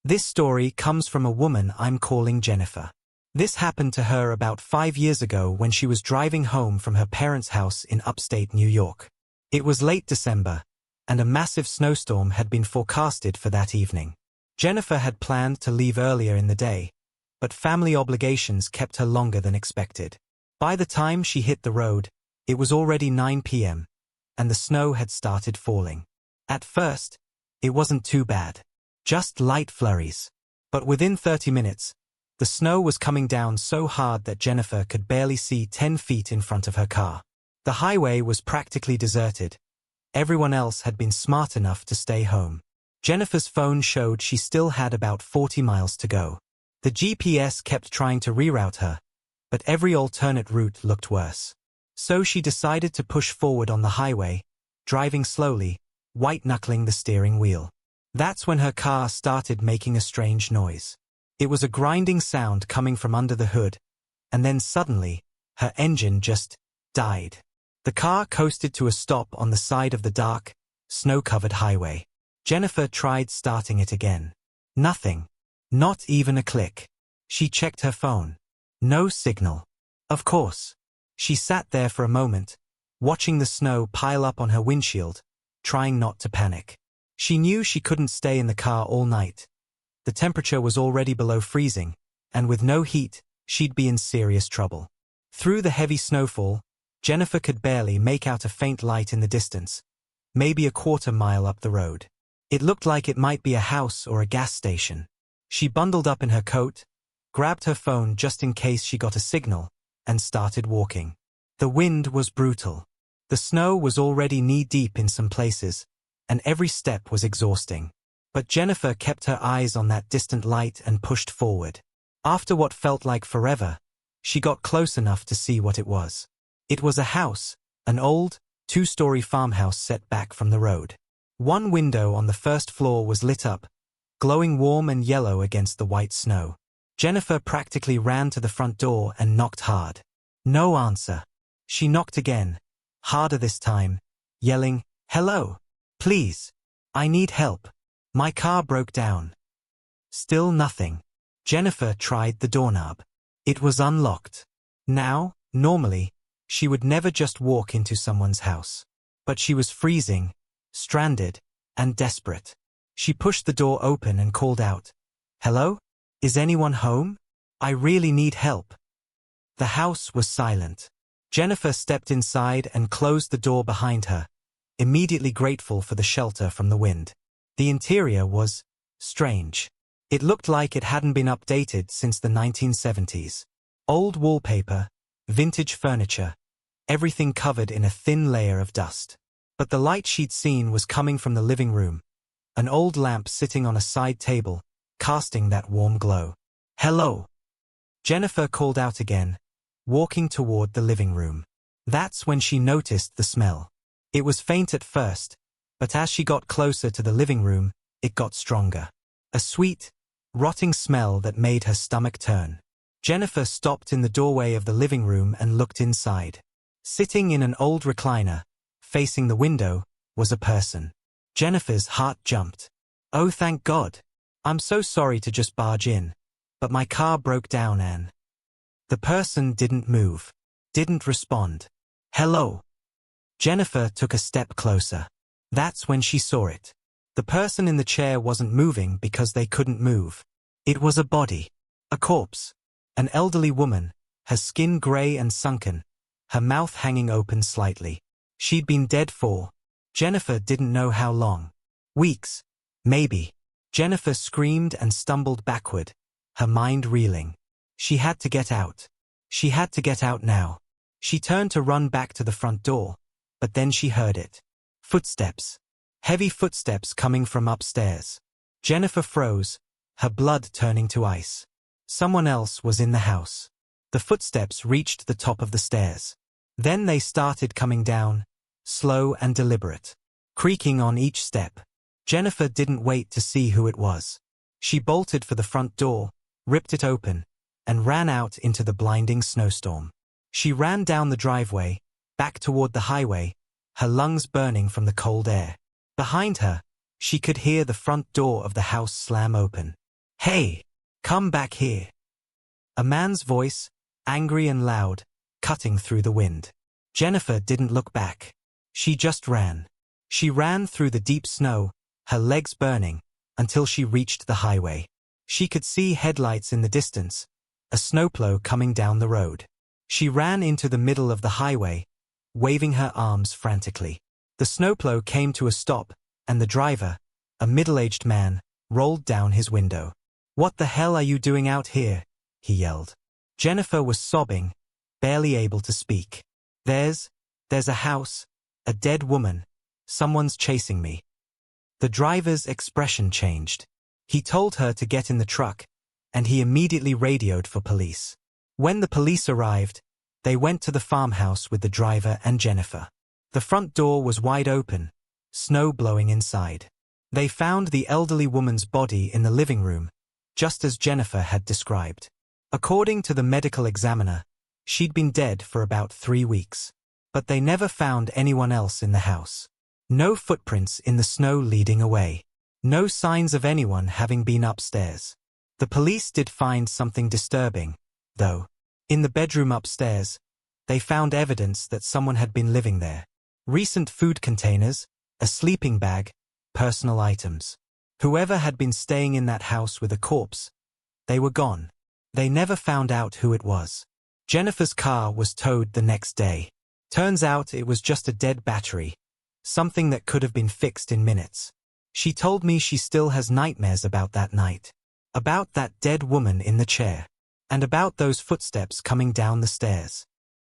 This story comes from a woman I'm calling Jennifer. This happened to her about 5 years ago when she was driving home from her parents' house in upstate New York. It was late December, and a massive snowstorm had been forecasted for that evening. Jennifer had planned to leave earlier in the day, but family obligations kept her longer than expected. By the time she hit the road, it was already 9 p.m., and the snow had started falling. At first, it wasn't too bad. Just light flurries. But within 30 minutes, the snow was coming down so hard that Jennifer could barely see 10 feet in front of her car. The highway was practically deserted. Everyone else had been smart enough to stay home. Jennifer's phone showed she still had about 40 miles to go. The GPS kept trying to reroute her, but every alternate route looked worse. So she decided to push forward on the highway, driving slowly, white-knuckling the steering wheel. That's when her car started making a strange noise. It was a grinding sound coming from under the hood, and then suddenly, her engine just died. The car coasted to a stop on the side of the dark, snow-covered highway. Jennifer tried starting it again. Nothing. Not even a click. She checked her phone. No signal. Of course. She sat there for a moment, watching the snow pile up on her windshield, trying not to panic. She knew she couldn't stay in the car all night. The temperature was already below freezing, and with no heat, she'd be in serious trouble. Through the heavy snowfall, Jennifer could barely make out a faint light in the distance, maybe a quarter-mile up the road. It looked like it might be a house or a gas station. She bundled up in her coat, grabbed her phone just in case she got a signal, and started walking. The wind was brutal. The snow was already knee-deep in some places, and every step was exhausting. But Jennifer kept her eyes on that distant light and pushed forward. After what felt like forever, she got close enough to see what it was. It was a house, an old, 2-story farmhouse set back from the road. One window on the first floor was lit up, glowing warm and yellow against the white snow. Jennifer practically ran to the front door and knocked hard. No answer. She knocked again, harder this time, yelling, "Hello! Please! I need help. My car broke down." Still nothing. Jennifer tried the doorknob. It was unlocked. Now, normally, she would never just walk into someone's house. But she was freezing, stranded, and desperate. She pushed the door open and called out, "Hello? Is anyone home? I really need help." The house was silent. Jennifer stepped inside and closed the door behind her, immediately grateful for the shelter from the wind. The interior was strange. It looked like it hadn't been updated since the 1970s. Old wallpaper, vintage furniture, everything covered in a thin layer of dust. But the light she'd seen was coming from the living room, an old lamp sitting on a side table, casting that warm glow. "Hello!" Jennifer called out again, walking toward the living room. That's when she noticed the smell. It was faint at first, but as she got closer to the living room, it got stronger. A sweet, rotting smell that made her stomach turn. Jennifer stopped in the doorway of the living room and looked inside. Sitting in an old recliner, facing the window, was a person. Jennifer's heart jumped. "Oh, thank God. I'm so sorry to just barge in, but my car broke down and..." The person didn't move, didn't respond. "Hello." Jennifer took a step closer. That's when she saw it. The person in the chair wasn't moving because they couldn't move. It was a body. A corpse. An elderly woman, her skin gray and sunken, her mouth hanging open slightly. She'd been dead for, Jennifer didn't know how long. Weeks. Maybe. Jennifer screamed and stumbled backward, her mind reeling. She had to get out. She had to get out now. She turned to run back to the front door, but then she heard it. Footsteps. Heavy footsteps coming from upstairs. Jennifer froze, her blood turning to ice. Someone else was in the house. The footsteps reached the top of the stairs. Then they started coming down, slow and deliberate, creaking on each step. Jennifer didn't wait to see who it was. She bolted for the front door, ripped it open, and ran out into the blinding snowstorm. She ran down the driveway, back toward the highway, her lungs burning from the cold air. Behind her, she could hear the front door of the house slam open. Hey, come back here. A man's voice, angry and loud, cutting through the wind. Jennifer didn't look back. She just ran. She ran through the deep snow, her legs burning, until she reached the highway. She could see headlights in the distance, a snowplow coming down the road. She ran into the middle of the highway, waving her arms frantically. The snowplow came to a stop, and the driver, a middle-aged man, rolled down his window. "What the hell are you doing out here?" he yelled. Jennifer was sobbing, barely able to speak. There's a house, a dead woman. Someone's chasing me." The driver's expression changed. He told her to get in the truck, and he immediately radioed for police. When the police arrived, they went to the farmhouse with the driver and Jennifer. The front door was wide open, snow blowing inside. They found the elderly woman's body in the living room, just as Jennifer had described. According to the medical examiner, she'd been dead for about 3 weeks. But they never found anyone else in the house. No footprints in the snow leading away. No signs of anyone having been upstairs. The police did find something disturbing, though. In the bedroom upstairs, they found evidence that someone had been living there. Recent food containers, a sleeping bag, personal items. Whoever had been staying in that house with a corpse, they were gone. They never found out who it was. Jennifer's car was towed the next day. Turns out it was just a dead battery, something that could have been fixed in minutes. She told me she still has nightmares about that night, about that dead woman in the chair, and about those footsteps coming down the stairs.